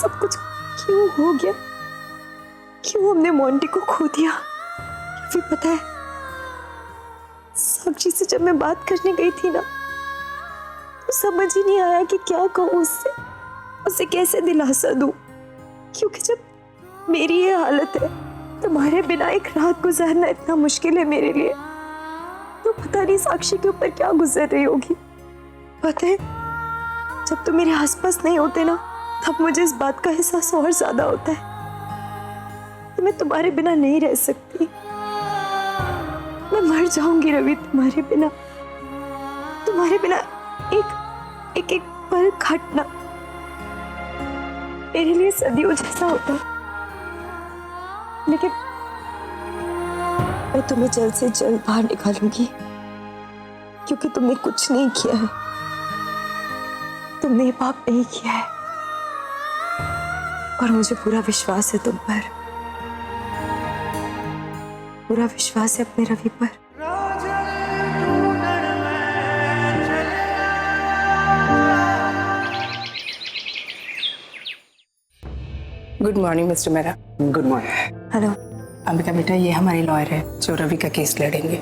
सब कुछ क्यों हो गया? क्यों हमने मोंटी को खो दिया? फिर पता है, साक्षी से जब मैं बात करने गई थी ना, तो समझ ही नहीं आया कि क्या कहूँ उससे, उसे कैसे दिलासा दूं। क्योंकि जब मेरी ये हालत है, तुम्हारे बिना एक रात गुजारना इतना मुश्किल है मेरे लिए, तो पता नहीं साक्षी के ऊपर क्या गुजर रही होगी। पता है, जब तुम मेरे आसपास नहीं होते ना, तब मुझे इस बात का एहसास और ज्यादा होता है कि मैं तुम्हारे बिना नहीं रह सकती। मैं मर जाऊंगी रवि तुम्हारे बिना। तुम्हारे बिना एक एक एक पल काटना मेरे लिए सदियों जैसा होता है। लेकिन मैं तुम्हें जल्द से जल्द बाहर निकालूंगी, क्योंकि तुमने कुछ नहीं किया है। तुमने ये पाप नहीं किया है और मुझे पूरा विश्वास है तुम पर, पूरा विश्वास है अपने रवि पर। Good morning mister Mehra. Good morning. Hello Ambika बेटा, ये हमारे लॉयर है जो रवि का केस लड़ेंगे।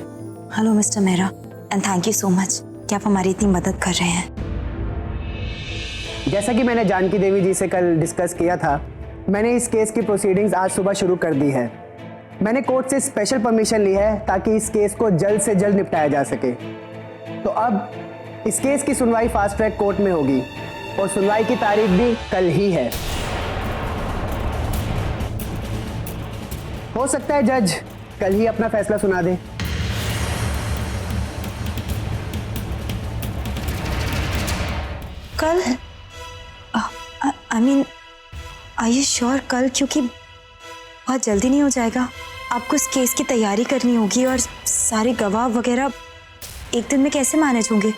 Hello mister Mehra, and thank you so much कि आप हमारी इतनी मदद कर रहे हैं। जैसा कि मैंने जानकी देवी जी से कल डिस्कस किया था, मैंने इस केस की प्रोसीडिंग्स आज सुबह शुरू कर दी है। मैंने कोर्ट से स्पेशल परमिशन ली है ताकि इस केस को जल्द से जल्द निपटाया जा सके। तो अब इस केस की सुनवाई फास्ट ट्रैक कोर्ट में होगी और सुनवाई की तारीख भी कल ही है। हो सकता है जज कल ही अपना फैसला सुना दे। कल? I mean, are you sure कल? क्योंकि बहुत जल्दी नहीं हो जाएगा? आपको इस केस की तैयारी करनी होगी और सारे गवाह वगैरह एक दिन में कैसे मैनेज होंगे?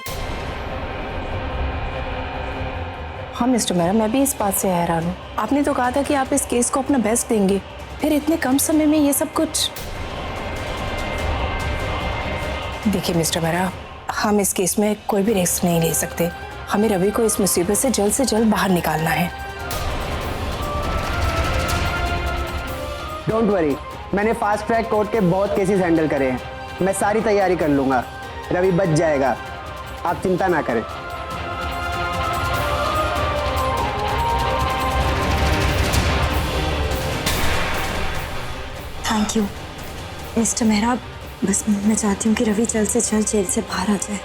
हाँ मिस्टर मेहरा, मैं भी इस बात से हैरान हूँ। आपने तो कहा था कि आप इस केस को अपना बेस्ट देंगे, फिर इतने कम समय में ये सब कुछ। देखिए मिस्टर मेहरा, हम इस केस में कोई भी रिस्क नहीं ले सकते। हमें रवि को इस मुसीबत से जल्द बाहर निकालना है। डोंट वरी, मैंने फास्ट ट्रैक कोर्ट के बहुत केसेस हैंडल करे हैं। मैं सारी तैयारी कर लूंगा, रवि बच जाएगा, आप चिंता ना करें। Thank you mister Mehra. बस मैं चाहती हूँ कि रवि जल्द से जल्द जेल से बाहर आ जाए।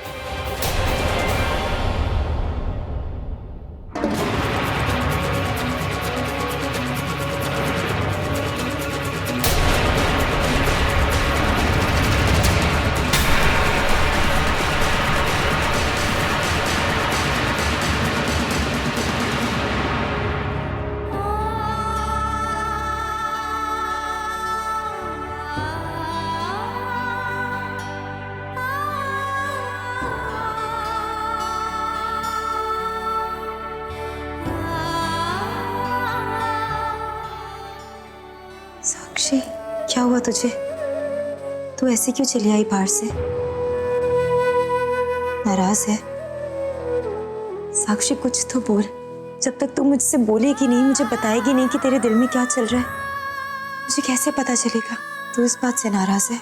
साक्षी, क्या हुआ तुझे? तू ऐसे क्यों चली आई बाहर से? नाराज है? साक्षी कुछ तो बोल। जब तक तू मुझसे बोलेगी नहीं, मुझे बताएगी नहीं कि तेरे दिल में क्या चल रहा है, मुझे कैसे पता चलेगा? तू इस बात से नाराज है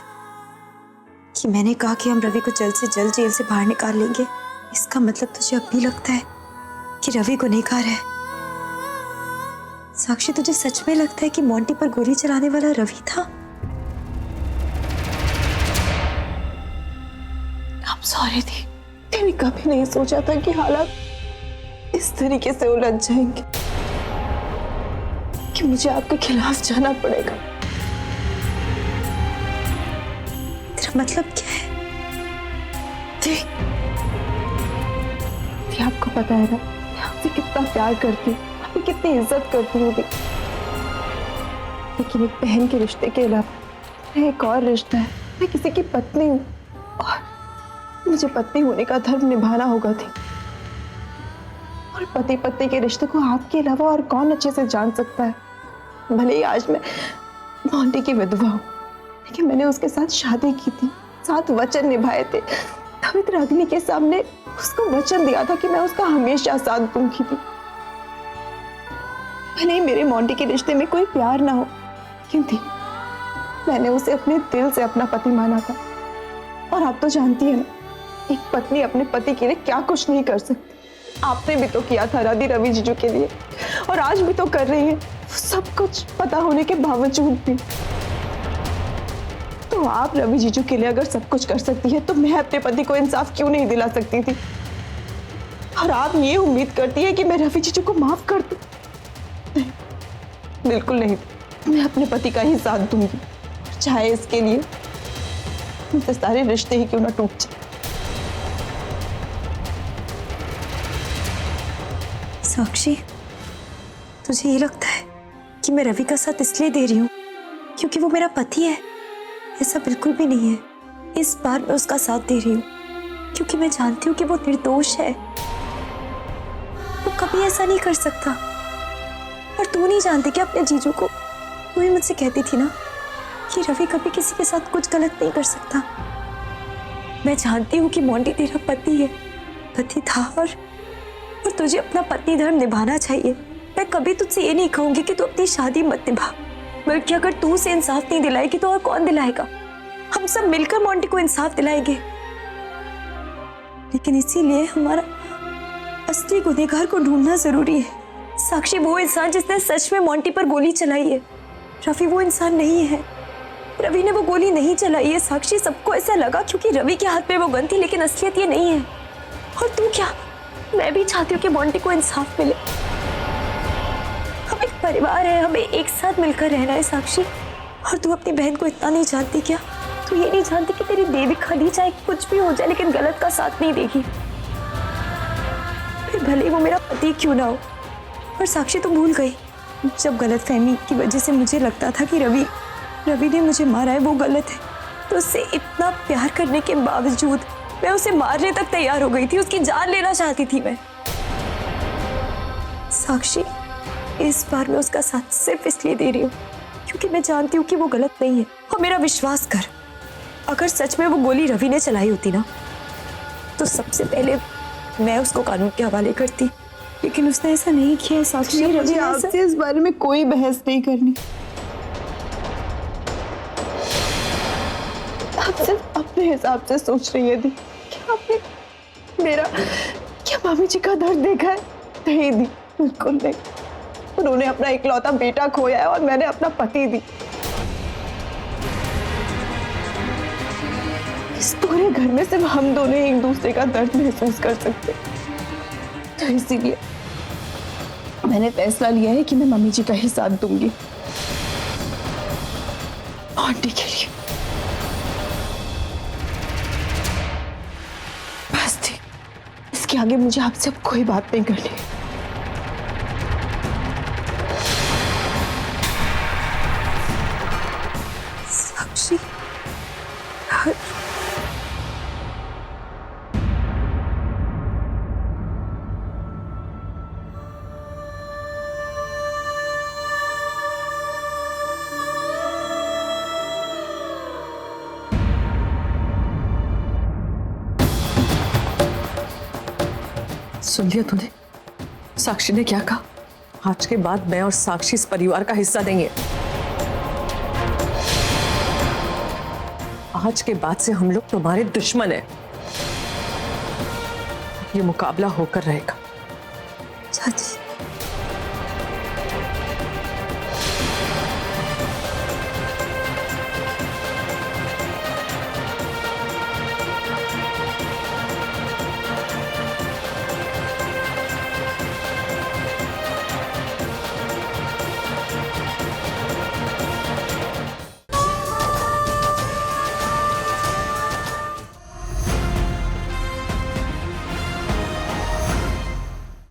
कि मैंने कहा कि हम रवि को जल्द से जल्द जेल से बाहर निकाल लेंगे? इसका मतलब तुझे अब भी लगता है कि रवि गुनहगार है? साक्षी, तुझे सच में लगता है कि मोंटी पर गोली चलाने वाला रवि था? I'm sorry थी। मैंने कभी नहीं सोचा था कि हालात इस तरीके से उलझ जाएंगे, कि मुझे आपके खिलाफ जाना पड़ेगा। तेरा मतलब क्या है? थी आपको पता है ना, मैं आपसे कितना प्यार करती हूँ, आपकी कितनी इज्जत करती हूँ। लेकिन एक बहन के रिश्ते के अलावा एक और रिश्ता है। मैं किसी की पत्नी हूँ और मुझे पत्नी होने का धर्म निभाना होगा थी। और पति पत्नी के रिश्ते को आपके अलावा और कौन अच्छे से जान सकता है? भले ही आज मैं मोंटी की विधवा हूँ, लेकिन मैंने उसके साथ शादी की थी, 7 वचन निभाए थे। पवित्र अग्नि के सामने उसको वचन दिया था कि मैं उसका हमेशा साथ दूंगी थी। भले ही मेरे मोंटी के रिश्ते में कोई प्यार ना हो, क्योंकि मैंने उसे अपने दिल से अपना पति माना था। और आप तो जानती है ना, एक पत्नी अपने पति के लिए क्या कुछ नहीं कर सकती। आपने भी तो किया था राधी रवि जीजू के लिए, और आज भी तो कर रही है, सब कुछ पता होने के बावजूद भी। तो आप रवि जीजू के लिए अगर सब कुछ कर सकती है, तो मैं अपने पति को इंसाफ क्यों नहीं दिला सकती थी? और आप ये उम्मीद करती है कि मैं रवि जीजू को माफ कर दूं? नहीं, बिल्कुल नहीं। मैं अपने पति का ही साथ दूंगी, चाहे इसके लिए मुझसे सारे रिश्ते ही क्यों ना टूट जाए। साक्षी, तुझे ये लगता है कि मैं रवि का साथ इसलिए दे रही हूँ क्योंकि वो मेरा पति है? ऐसा बिल्कुल भी नहीं है। इस बार मैं उसका साथ दे रही हूँ क्योंकि मैं जानती हूँ कि वो निर्दोष है। वो कभी ऐसा नहीं कर सकता। और तू नहीं जानती कि अपने जीजू को, तू ही मुझसे कहती थी ना कि रवि कभी किसी के साथ कुछ गलत नहीं कर सकता। मैं जानती हूँ कि मोंटी तेरा पति है, पति था, और तुझे अपना पत्नी धर्म निभाना चाहिए। मैं कभी तुझसे ये नहीं कहूंगी कि तू अपनी शादी मत निभा, बल्कि अगर तू उसे इंसाफ नहीं दिलाएगी तो और कौन दिलाएगा? हम सब मिलकर मोंटी को इंसाफ दिलाएंगे। लेकिन इसीलिए हमारा असली गुनहगार को ढूंढना जरूरी है। साक्षी, वो इंसान जिसने सच में मोंटी पर गोली चलाई है, रवि वो इंसान नहीं है। रवि ने वो गोली नहीं चलाई है साक्षी। सबको ऐसा लगा क्योंकि रवि के हाथ में वो गन थी, लेकिन असलियत ये नहीं है। और तू क्या, मैं भी चाहती हूँ कि मोंटी को इंसाफ मिले। हम एक परिवार है, हमें एक साथ मिलकर रहना है साक्षी। और तू अपनी बहन को इतना नहीं जानती क्या? तू ये नहीं जानती कि तेरी बेबी खाली चाहे कुछ भी हो जाए, लेकिन गलत का साथ नहीं देगी, फिर भले वो मेरा पति क्यों ना हो। और साक्षी, तू भूल गई जब गलतफहमी की वजह से मुझे लगता था कि रवि ने मुझे मारा है, वो गलत है, तो उससे इतना प्यार करने के बावजूद मैं उसे मारने तक तैयार हो गई थी। उसकी जान लेना चाहती थी मैं। साक्षी, इस बार मैं उसका साथ सिर्फ इसलिए दे रही हूँ क्योंकि मैं जानती हूँ कि वो गलत नहीं है। और मेरा विश्वास कर, अगर सच में वो गोली रवि ने चलाई होती ना, तो सबसे पहले मैं उसको कानून के हवाले करती, लेकिन उसने ऐसा नहीं किया। साक्षी, मुझे आपसे इस बारे में कोई बहस नहीं करनी। आप सिर्फ अपने हिसाब से सोच रही है दी। क्या आपने क्या मामी जी का दर्द देखा है? नहीं दी, बिल्कुल नहीं। उन्होंने अपना इकलौता बेटा खोया है और मैंने अपना पति दी। इस पूरे घर में सिर्फ हम दोनों एक दूसरे का दर्द महसूस कर सकते, तो इसीलिए मैंने फैसला लिया है कि मैं मम्मी जी का ही साथ दूंगी आंटी के लिए। बस थी, इसके आगे मुझे आपसे अब कोई बात नहीं करनी है। साक्षी, सुन लिया तूने? साक्षी ने क्या कहा? आज के बाद मैं और साक्षी इस परिवार का हिस्सा नहीं है। आज के बाद से हम लोग तुम्हारे दुश्मन हैं। ये मुकाबला होकर रहेगा। चाची,